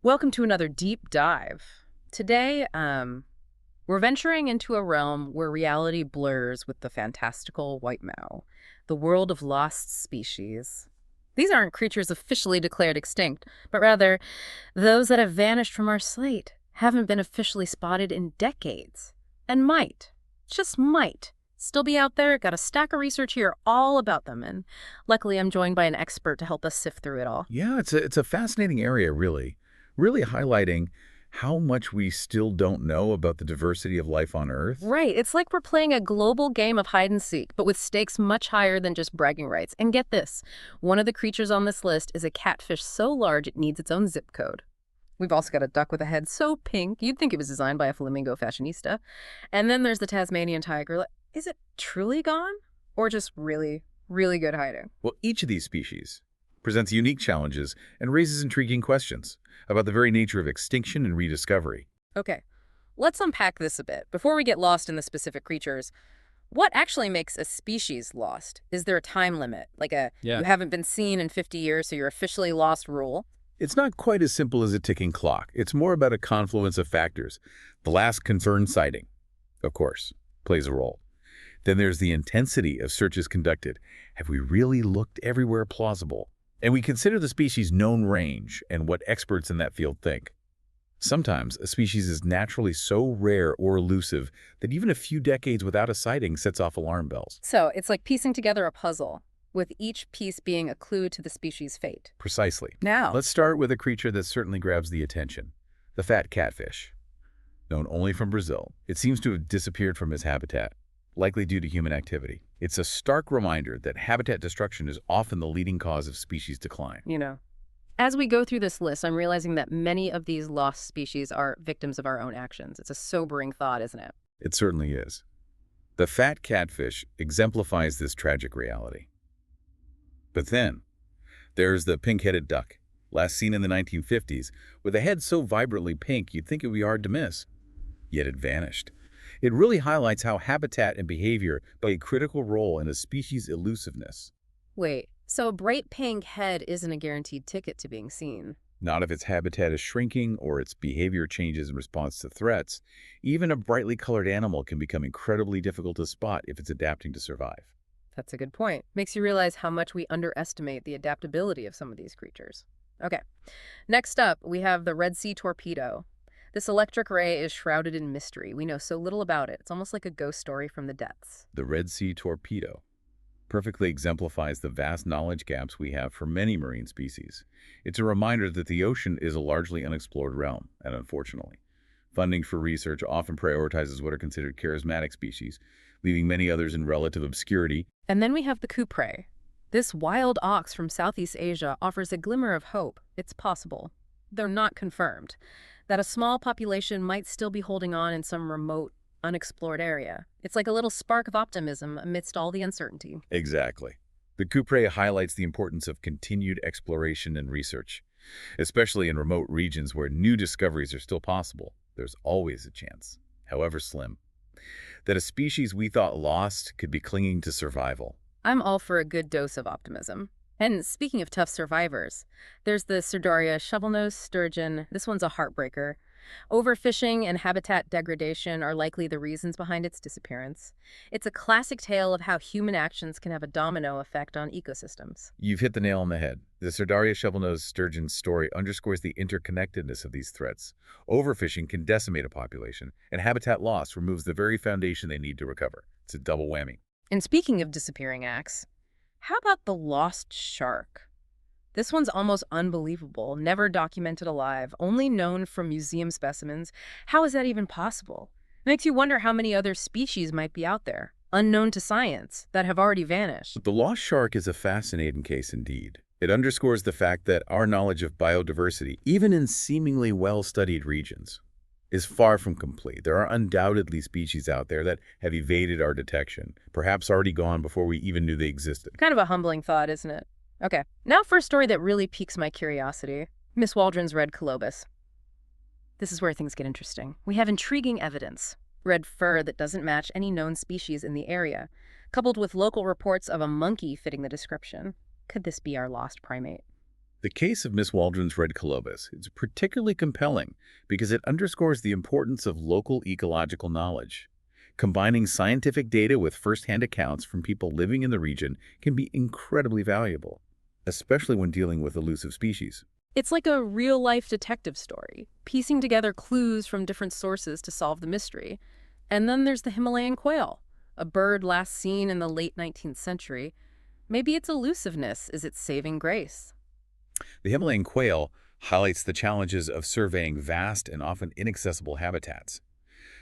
Welcome to another deep dive. Today, we're venturing into a realm where reality blurs with the fantastical white mao, the world of lost species. These aren't creatures officially declared extinct, but rather those that have vanished from our slate, haven't been officially spotted in decades, and might, just might, still be out there. Got a stack of research here all about them, and luckily I'm joined by an expert to help us sift through it all. Yeah, it's a fascinating area, really highlighting how much we still don't know about the diversity of life on Earth. Right. It's like we're playing a global game of hide and seek, but with stakes much higher than just bragging rights. And get this, one of the creatures on this list is a catfish so large it needs its own zip code. We've also got a duck with a head so pink, you'd think it was designed by a flamingo fashionista. And then there's the Tasmanian tiger. Is it truly gone? Or just really, really good hiding? Well, each of these species presents unique challenges and raises intriguing questions about the very nature of extinction and rediscovery. Okay, let's unpack this a bit. Before we get lost in the specific creatures, what actually makes a species lost? Is there a time limit, like a Yeah. you haven't been seen in 50 years, so you're officially lost rule? It's not quite as simple as a ticking clock. It's more about a confluence of factors. The last confirmed sighting, of course, plays a role. Then there's the intensity of searches conducted. Have we really looked everywhere plausible? And we consider the species' known range and what experts in that field think. Sometimes a species is naturally so rare or elusive that even a few decades without a sighting sets off alarm bells. So it's like piecing together a puzzle, with each piece being a clue to the species' fate. Precisely. Now, Let's start with a creature that certainly grabs the attention, the fat catfish. Known only from Brazil, it seems to have disappeared from its habitat, likely due to human activity. It's a stark reminder that habitat destruction is often the leading cause of species decline. you know, as we go through this list, I'm realizing that many of these lost species are victims of our own actions. It's a sobering thought, isn't it? It certainly is. The fat catfish exemplifies this tragic reality. But then, there's the pink-headed duck, last seen in the 1950s, with a head so vibrantly pink you'd think it would be hard to miss. Yet it vanished. It really highlights how habitat and behavior play a critical role in a species' elusiveness. Wait, so a bright pink head isn't a guaranteed ticket to being seen. Not if its habitat is shrinking or its behavior changes in response to threats. Even a brightly colored animal can become incredibly difficult to spot if it's adapting to survive. That's a good point. Makes you realize how much we underestimate the adaptability of some of these creatures. Okay, next up, we have the Red Sea torpedo. This electric ray is shrouded in mystery. We know so little about it. It's almost like a ghost story from the depths. The Red Sea torpedo perfectly exemplifies the vast knowledge gaps we have for many marine species. It's a reminder that the ocean is a largely unexplored realm, and unfortunately, funding for research often prioritizes what are considered charismatic species, leaving many others in relative obscurity. And then we have the Coupre. This wild ox from Southeast Asia offers a glimmer of hope. It's possible, though not confirmed, that a small population might still be holding on in some remote, unexplored area. It's like a little spark of optimism amidst all the uncertainty. Exactly. The Coupre highlights the importance of continued exploration and research, especially in remote regions where new discoveries are still possible. There's always a chance, however slim, that a species we thought lost could be clinging to survival. I'm all for a good dose of optimism. And speaking of tough survivors, there's the Cerdaria shovelnose sturgeon. This one's a heartbreaker. Overfishing and habitat degradation are likely the reasons behind its disappearance. It's a classic tale of how human actions can have a domino effect on ecosystems. You've hit the nail on the head. The Cerdaria shovelnose sturgeon's story underscores the interconnectedness of these threats. Overfishing can decimate a population, and habitat loss removes the very foundation they need to recover. It's a double whammy. And speaking of disappearing acts, how about the lost shark? This one's almost unbelievable, never documented alive, only known from museum specimens. How is that even possible? It makes you wonder how many other species might be out there, unknown to science, that have already vanished. The lost shark is a fascinating case indeed. It underscores the fact that our knowledge of biodiversity, even in seemingly well-studied regions, is far from complete. There are undoubtedly species out there that have evaded our detection, perhaps already gone before we even knew they existed. Kind of a humbling thought, isn't it? Okay, now for a story that really piques my curiosity. Miss Waldron's red colobus. This is where things get interesting. We have intriguing evidence. Red fur that doesn't match any known species in the area, coupled with local reports of a monkey fitting the description. Could this be our lost primate? The case of Miss Waldron's red colobus is particularly compelling because it underscores the importance of local ecological knowledge. Combining scientific data with first-hand accounts from people living in the region can be incredibly valuable, especially when dealing with elusive species. It's like a real-life detective story, piecing together clues from different sources to solve the mystery. And then there's the Himalayan quail, a bird last seen in the late 19th century. Maybe its elusiveness is its saving grace. The Himalayan quail highlights the challenges of surveying vast and often inaccessible habitats.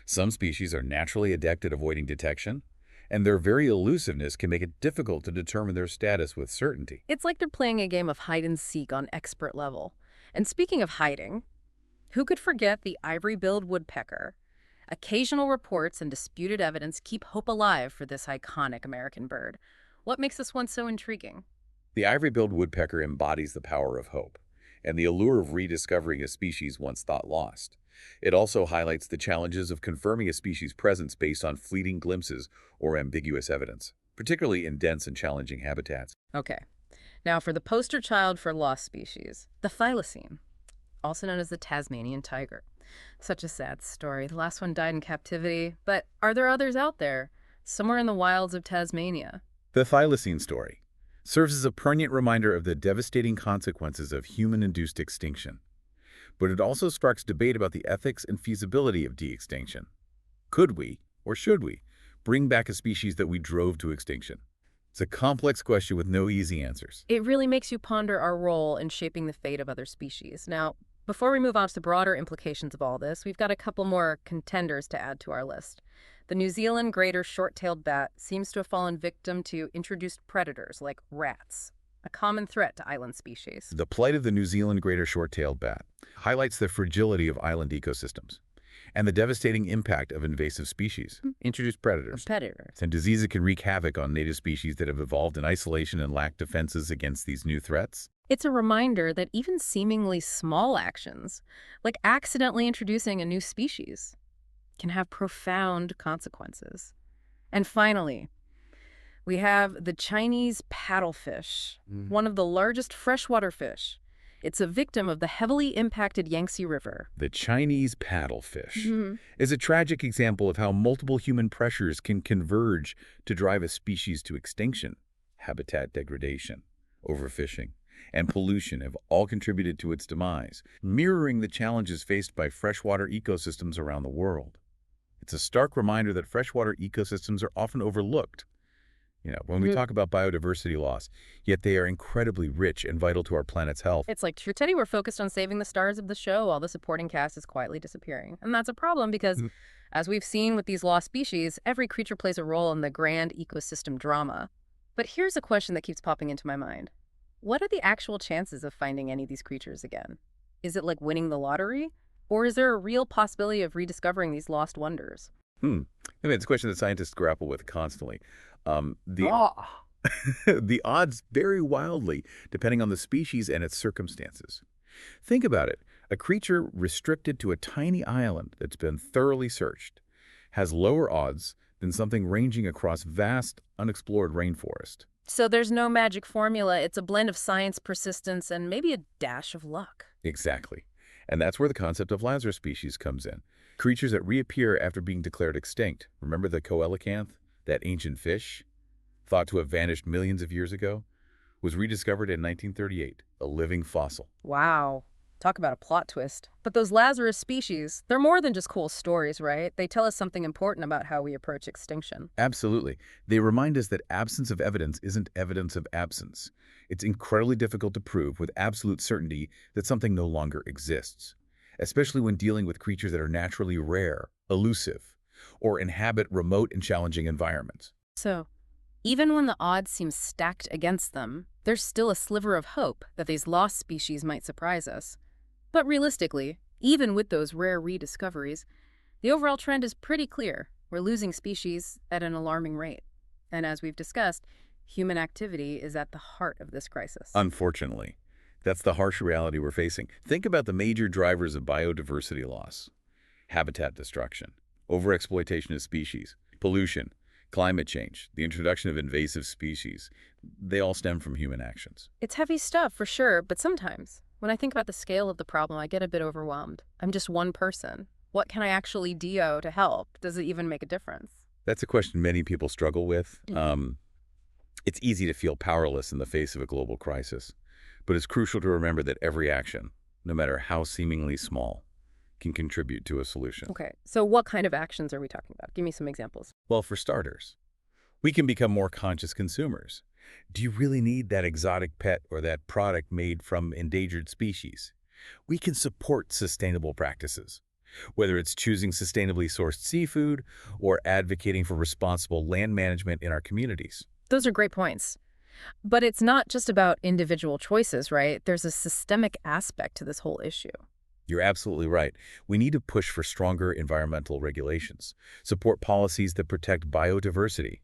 Some species are naturally adept at avoiding detection, and their very elusiveness can make it difficult to determine their status with certainty. It's like they're playing a game of hide-and-seek on expert level. And speaking of hiding, who could forget the ivory-billed woodpecker? Occasional reports and disputed evidence keep hope alive for this iconic American bird. What makes this one so intriguing? The ivory-billed woodpecker embodies the power of hope and the allure of rediscovering a species once thought lost. It also highlights the challenges of confirming a species' presence based on fleeting glimpses or ambiguous evidence, particularly in dense and challenging habitats. Okay, now for the poster child for lost species, the thylacine, also known as the Tasmanian tiger. Such a sad story. The last one died in captivity, but are there others out there, somewhere in the wilds of Tasmania? The thylacine story serves as a poignant reminder of the devastating consequences of human-induced extinction. But it also sparks debate about the ethics and feasibility of de-extinction. Could we, or should we, bring back a species that we drove to extinction? It's a complex question with no easy answers. It really makes you ponder our role in shaping the fate of other species. Now, before we move on to the broader implications of all this, we've got a couple more contenders to add to our list. The New Zealand greater short-tailed bat seems to have fallen victim to introduced predators like rats, a common threat to island species. The plight of the New Zealand greater short-tailed bat highlights the fragility of island ecosystems and the devastating impact of invasive species, introduced predators, and diseases can wreak havoc on native species that have evolved in isolation and lack defenses against these new threats. It's a reminder that even seemingly small actions, like accidentally introducing a new species, can have profound consequences. And finally, we have the Chinese paddlefish, one of the largest freshwater fish. It's a victim of the heavily impacted Yangtze River. The Chinese paddlefish is a tragic example of how multiple human pressures can converge to drive a species to extinction. Habitat degradation, overfishing, and pollution have all contributed to its demise, mirroring the challenges faced by freshwater ecosystems around the world. It's a stark reminder that freshwater ecosystems are often overlooked. When we talk about biodiversity loss, yet they are incredibly rich and vital to our planet's health. It's like, True Teddy, we're focused on saving the stars of the show while the supporting cast is quietly disappearing. And that's a problem because, as we've seen with these lost species, every creature plays a role in the grand ecosystem drama. But here's a question that keeps popping into my mind. What are the actual chances of finding any of these creatures again? Is it like winning the lottery? Or is there a real possibility of rediscovering these lost wonders? It's a question that scientists grapple with constantly. The odds vary wildly depending on the species and its circumstances. Think about it. A creature restricted to a tiny island that's been thoroughly searched has lower odds than something ranging across vast, unexplored rainforest. So there's no magic formula. It's a blend of science, persistence, and maybe a dash of luck. Exactly. And that's where the concept of Lazarus species comes in. Creatures that reappear after being declared extinct. Remember the coelacanth, that ancient fish, thought to have vanished millions of years ago, was rediscovered in 1938, a living fossil. Wow. Talk about a plot twist. But those Lazarus species, they're more than just cool stories, right? They tell us something important about how we approach extinction. Absolutely. They remind us that absence of evidence isn't evidence of absence. It's incredibly difficult to prove with absolute certainty that something no longer exists, especially when dealing with creatures that are naturally rare, elusive, or inhabit remote and challenging environments. So, even when the odds seem stacked against them, there's still a sliver of hope that these lost species might surprise us. But realistically, even with those rare rediscoveries, the overall trend is pretty clear. We're losing species at an alarming rate. And as we've discussed, human activity is at the heart of this crisis. Unfortunately, that's the harsh reality we're facing. Think about the major drivers of biodiversity loss: habitat destruction, overexploitation of species, pollution, Climate change, the introduction of invasive species, they all stem from human actions. It's heavy stuff for sure, but sometimes, when I think about the scale of the problem, I get a bit overwhelmed. I'm just one person. What can I actually do to help? Does it even make a difference? That's a question many people struggle with. It's easy to feel powerless in the face of a global crisis, but it's crucial to remember that every action, no matter how seemingly small, can contribute to a solution. Okay, so what kind of actions are we talking about? Give me some examples. Well, for starters, we can become more conscious consumers. Do you really need that exotic pet or that product made from endangered species? We can support sustainable practices, whether it's choosing sustainably sourced seafood or advocating for responsible land management in our communities. Those are great points. But it's not just about individual choices, right? There's a systemic aspect to this whole issue. You're absolutely right. We need to push for stronger environmental regulations, support policies that protect biodiversity,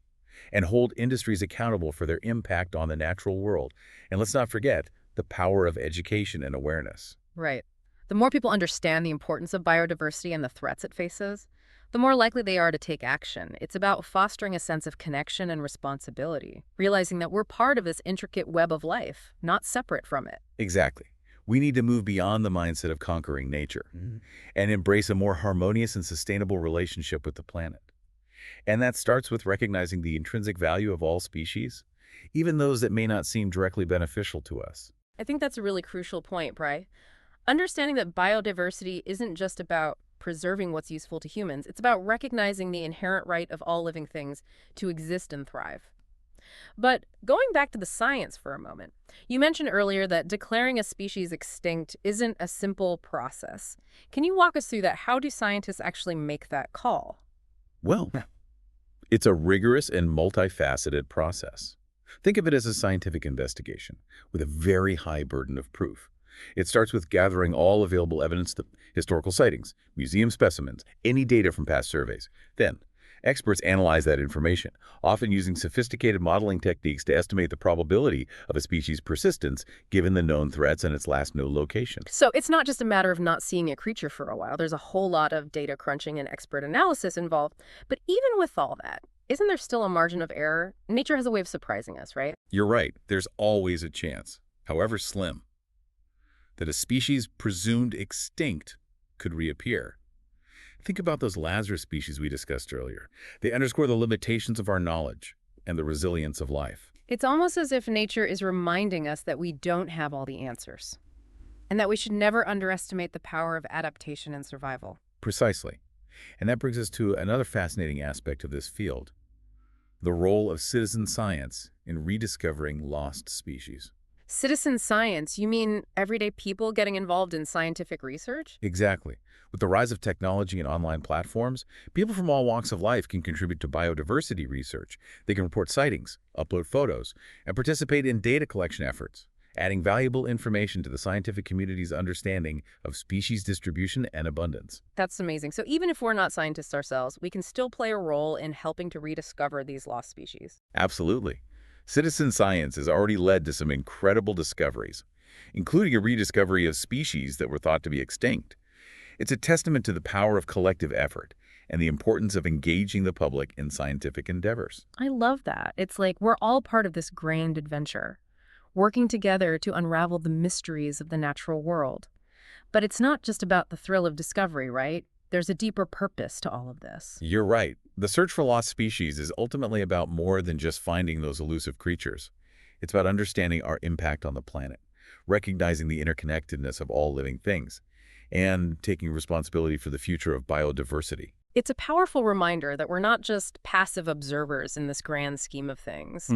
and hold industries accountable for their impact on the natural world. And let's not forget the power of education and awareness. Right. The more people understand the importance of biodiversity and the threats it faces, the more likely they are to take action. It's about fostering a sense of connection and responsibility, realizing that we're part of this intricate web of life, not separate from it. Exactly. We need to move beyond the mindset of conquering nature and embrace a more harmonious and sustainable relationship with the planet. And that starts with recognizing the intrinsic value of all species, even those that may not seem directly beneficial to us. I think that's a really crucial point, Bri. Understanding that biodiversity isn't just about preserving what's useful to humans, it's about recognizing the inherent right of all living things to exist and thrive. But going back to the science for a moment, you mentioned earlier that declaring a species extinct isn't a simple process. Can you walk us through that? How do scientists actually make that call? Well, it's a rigorous and multifaceted process. Think of it as a scientific investigation with a very high burden of proof. It starts with gathering all available evidence, the historical sightings, museum specimens, any data from past surveys. Then, experts analyze that information, often using sophisticated modeling techniques to estimate the probability of a species' persistence given the known threats and its last known location. So it's not just a matter of not seeing a creature for a while. There's a whole lot of data crunching and expert analysis involved. But even with all that, isn't there still a margin of error? Nature has a way of surprising us, right? You're right. There's always a chance, however slim, that a species presumed extinct could reappear. Think about those Lazarus species we discussed earlier. They underscore the limitations of our knowledge and the resilience of life. It's almost as if nature is reminding us that we don't have all the answers, and that we should never underestimate the power of adaptation and survival. Precisely. And that brings us to another fascinating aspect of this field, the role of citizen science in rediscovering lost species. Citizen science, you mean everyday people getting involved in scientific research? Exactly. With the rise of technology and online platforms, people from all walks of life can contribute to biodiversity research. They can report sightings, upload photos, and participate in data collection efforts, adding valuable information to the scientific community's understanding of species distribution and abundance. That's amazing. So even if we're not scientists ourselves, we can still play a role in helping to rediscover these lost species. Absolutely. Citizen science has already led to some incredible discoveries, including a rediscovery of species that were thought to be extinct. It's a testament to the power of collective effort and the importance of engaging the public in scientific endeavors. I love that. It's like we're all part of this grand adventure, working together to unravel the mysteries of the natural world. But it's not just about the thrill of discovery, right? There's a deeper purpose to all of this. You're right. The search for lost species is ultimately about more than just finding those elusive creatures. It's about understanding our impact on the planet, recognizing the interconnectedness of all living things, and taking responsibility for the future of biodiversity. It's a powerful reminder that we're not just passive observers in this grand scheme of things.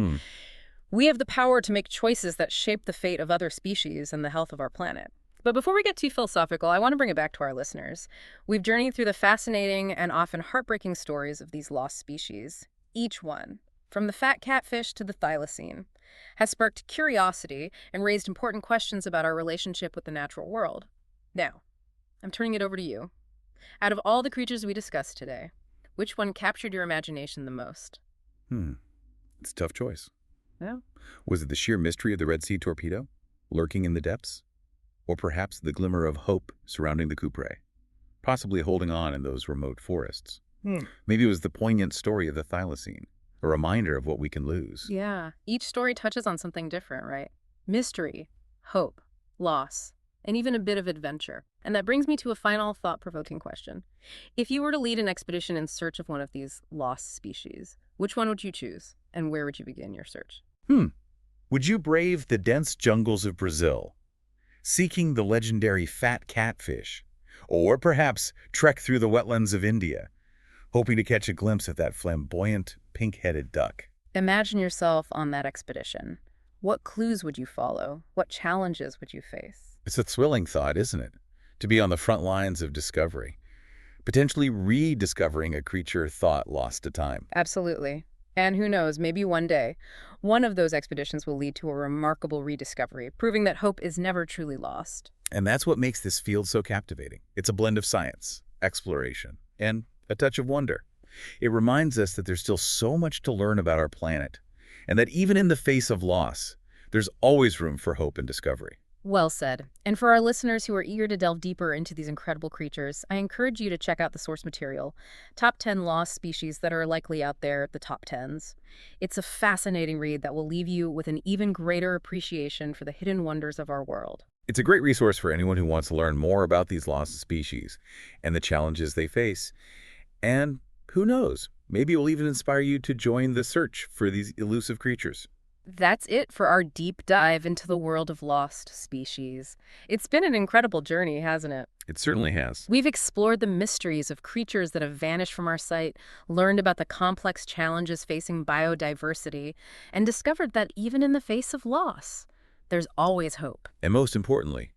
We have the power to make choices that shape the fate of other species and the health of our planet. But before we get too philosophical, I want to bring it back to our listeners. We've journeyed through the fascinating and often heartbreaking stories of these lost species. Each one, from the fat catfish to the thylacine, has sparked curiosity and raised important questions about our relationship with the natural world. Now, I'm turning it over to you. Out of all the creatures we discussed today, which one captured your imagination the most? It's a tough choice. Yeah. Was it the sheer mystery of the Red Sea torpedo, lurking in the depths? Or perhaps the glimmer of hope surrounding the Couperet, possibly holding on in those remote forests? Maybe it was the poignant story of the thylacine, a reminder of what we can lose. Yeah, each story touches on something different, right? Mystery, hope, loss, and even a bit of adventure. And that brings me to a final thought-provoking question. If you were to lead an expedition in search of one of these lost species, which one would you choose, and where would you begin your search? Hmm. Would you brave the dense jungles of Brazil, seeking the legendary fat catfish, or perhaps trek through the wetlands of India, hoping to catch a glimpse of that flamboyant, pink-headed duck? Imagine yourself on that expedition. What clues would you follow? What challenges would you face? It's a thrilling thought, isn't it? To be on the front lines of discovery, potentially rediscovering a creature thought lost to time. Absolutely. And who knows, maybe one day, one of those expeditions will lead to a remarkable rediscovery, proving that hope is never truly lost. And that's what makes this field so captivating. It's a blend of science, exploration, and a touch of wonder. It reminds us that there's still so much to learn about our planet, and that even in the face of loss, there's always room for hope and discovery. Well said. And for our listeners who are eager to delve deeper into these incredible creatures, I encourage you to check out the source material, Top 10 Lost Species That Are Likely Out There, the Top Tens. It's a fascinating read that will leave you with an even greater appreciation for the hidden wonders of our world. It's a great resource for anyone who wants to learn more about these lost species and the challenges they face. And who knows, maybe it will even inspire you to join the search for these elusive creatures. That's it for our deep dive into the world of lost species. It's been an incredible journey, hasn't it? It certainly has. We've explored the mysteries of creatures that have vanished from our sight, learned about the complex challenges facing biodiversity, and discovered that even in the face of loss, there's always hope. And most importantly,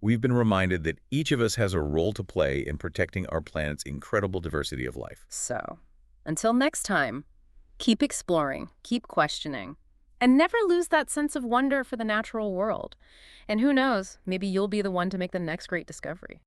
we've been reminded that each of us has a role to play in protecting our planet's incredible diversity of life. So, until next time, keep exploring, keep questioning, and never lose that sense of wonder for the natural world. And who knows, maybe you'll be the one to make the next great discovery.